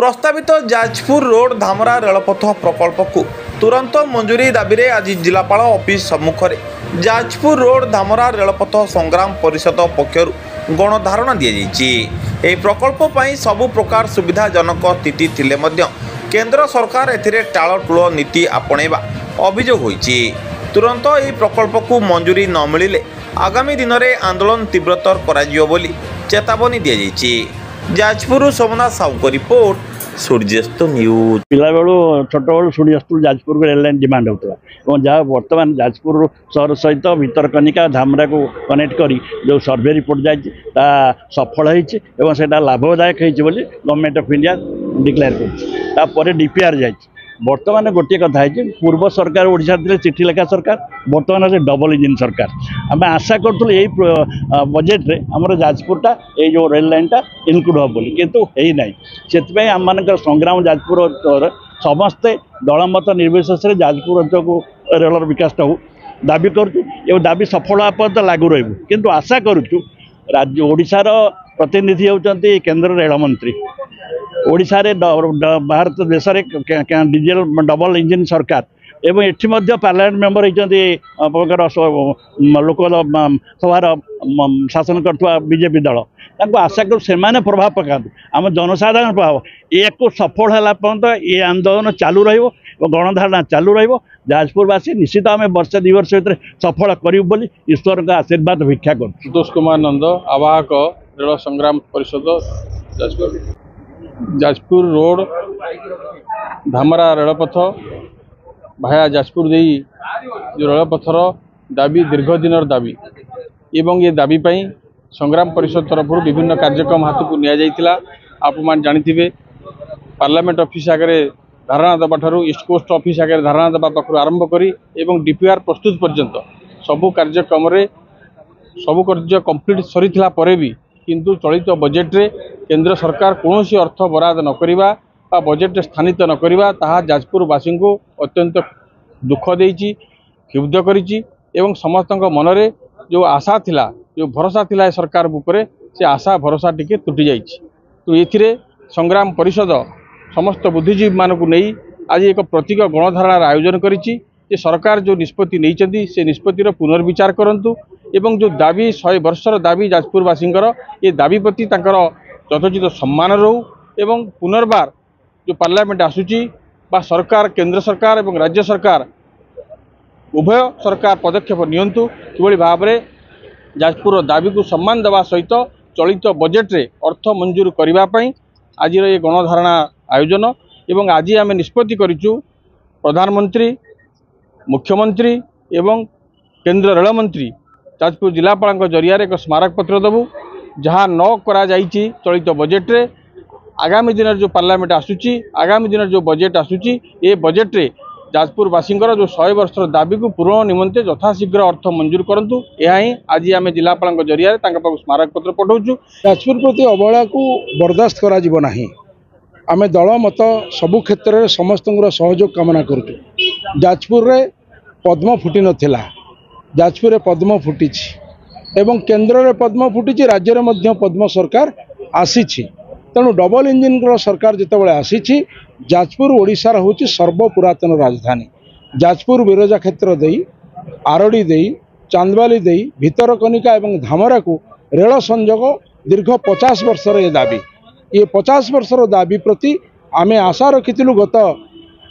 प्रस्तावित जाजपुर रोड धामरा रेलपथ प्रकल्प को तुरंत मंजूरी दाबी में आज जिलापाल ऑफिस सम्मुख में जाजपुर रोड धामरा रेलपथ संग्राम परिषद पक्षर गणधारणा दी जाइए। प्रकल्प पर सबु प्रकार सुविधाजनक स्थिति थिले मध्य केंद्र सरकार एथिरे टालटुल नीति आपणेबा अभियोग होइछि। तुरंत यह प्रकल्प को मंजूरी न मिले आगामी दिन में आंदोलन तीव्रतर कराजियो बोली चेतावनी दी जाइछि। जाजपुर सोमनाथ साहू को रिपोर्ट, सूर्यास्त न्यूज। पिला बेलू छोट बेलू सूर्यास्त जाजपुर को रेल लाइन डिमांड होता जहाँ बर्तमान जाजपुर सहर सहित भितरकनिका धामरा को कनेक्ट करी जो सर्वे रिपोर्ट जाए सफल होता लाभदायक होती गवर्नमेंट ऑफ इंडिया डिक्लेयर कर डीपीआर जाए। बर्तमान गोटे कथा है पूर्व सरकार ओडिशा थे चिठी लेखा सरकार, बर्तमान से डबल इंजिन सरकार। आम आशा करूँ यही बजेट रे आमर जाजपुरटा ये जो रेल लाइनटा इनक्लूड हो बोली किंतु है ना से आम मान संग्राम जाजपुर समस्ते दलमत निर्विशेष जाजपुर अंचल को रेलर विकास हो दाबी करूँ। दाबी सफल हाँ पर्यंत लागू रही किंतु आशा करूँ राज्य ओडिशार प्रतिनिधि होती केंद्र रेल मंत्री। ओडिशा रे भारत देश में डीजेल डबल इंजिन सरकार एवं एठी मध्य पार्लियामेंट मेंबर होती लोक सभार शासन करथुवा बीजेपी दल आशा करूँ से प्रभाव पकातु आम जनसाधारण प्रभाव एक सफल है पर्यंत ये आंदोलन चालू रहिबो गणधारणा चालू रहिबो। जाजपुरवासी निश्चित आम वर्ष 2 वर्ष भीतर सफल करूँ ईश्वर का आशीर्वाद भिक्षा कर। संतोष कुमार नंद आवाहक रेल संग्राम परिषद जाजपुर। जाजपुर रोड धामरा रेलपथ भाया जाजपुर दे जो रेलपथर दाबी दीर्घ दिन दाबी एवं ये दाबी पाई संग्राम परिषद तरफ विभिन्न कार्यक्रम हाथ को निया आप मान जानिथिबे। पार्लियामेंट ऑफिस आगे धारणा दबा ठारू ईस्ट कोस्ट ऑफिस आगे धारणा दबा पाखु आरंभ करी एवं डीपीआर प्रस्तुत पर्यंत सबु कार्यक्रम सबु कार्य कंप्लीट सरीथिला परे भी किंतु चलित बजेट रे केंद्र सरकार कौन अर्थ बराद न करिबा बा बजेट स्थानित न करिबा ताहा जाजपुरवासी को अत्यंत दुख देइछि, क्षुब्ध करिछि एवं समस्त मनरे जो आशा थिला जो भरोसा थिला सरकार ऊपर से आशा भरोसा टिके तुटी जाइछि। तो एथिरे संग्राम परिषद समस्त बुद्धिजीवी मानक नहीं आज एक प्रतीक गणधारणार आयोजन करिछि जे सरकार जो निष्पत्ति नहीं से निष्पत्तिर पुनर्विचार करंतु एवं जो दाबी 100 वर्षर दाबी जाजपुरवासींकर ये दाबी प्रति तांकर यथोचित सम्मान रहू एवं पुनर्बार जो पार्लियामेंट आसुची बा सरकार केंद्र सरकार एवं राज्य सरकार उभय सरकार पदक्षेप नियंतु कि भाव में जाजपुर दाबी को सम्मान देवा सहित चलित बजेट रे अर्थ मंजूर करने आज ये गणधारणा आयोजन एवं आज आम निष्पत्ति करिचु प्रधानमंत्री मुख्यमंत्री एवं केंद्र रेल मंत्री जाजपुर जिलापाल जरिया एक स्मारक पत्र देवु जहाँ न करा जाइछि चलित बजेट रे आगामी दिन जो पार्लियामेंट आसुची आगामी दिन जो बजेट आसुची ये बजेट रे जाजपुरवासींकर जो 100 वर्षर दाबी को पूरण निमंते यथाशीघ्र अर्थ मंजूर करंतु यह ही आज आम जिलापाल जरिया स्मारक पत्र पठाऊँ। जाजपुर प्रति अवहेला को बर्दाश्त करा जीव नाही। आमे दल मत सबु क्षेत्र में समस्त सहयोग कामना करूँ। जाजपुर रे पद्म फुटी नथिला, जाजपुर रे पद्म फुटी एवं केंद्र में पद्म फुटी राज्य में मध्य पद्म सरकार आसी तेणु डबल इंजिन सरकार जितेबाला आसी जाजपुर ओडिशार होची सर्वपुरातन राजधानी। जाजपुर बिरजा क्षेत्र देई आरडी देई चांदबाली देई भितरकनिका एवं धामरा को रेल संयोग दीर्घ 50 वर्षर ये दाबी ये 50 वर्षर दाबी प्रति आमे आशा रखिलु गत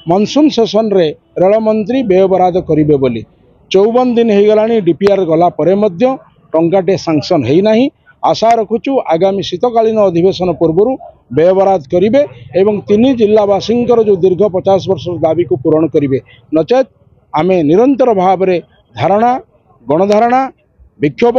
मनसून सेसन रे रेल मंत्री व्यय बराद करिवे बोली 54 दिन हो गलानी डीपीआर गला परे मध्य टंकाटे सांक्शन है नहीं। आशा रखुचु आगामी शीतकालीन अधिवेशन पूर्व व्यय बराद करेंगे एवं 3 जिलावासी जो दीर्घ 50 वर्ष दाबी को पूरण करेंगे नचेत आमे निरंतर भाव में धारणा गणधारणा विक्षोभ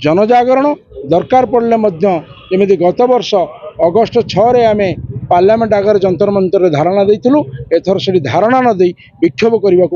जनजागरण दरकार पड़े जमी गत वर्ष अगस्ट 6 रे आमे पार्लियामेंट आगे जंतर मंतर धारणा देइथिलु एथर से धारणा न दे विक्षोभ करने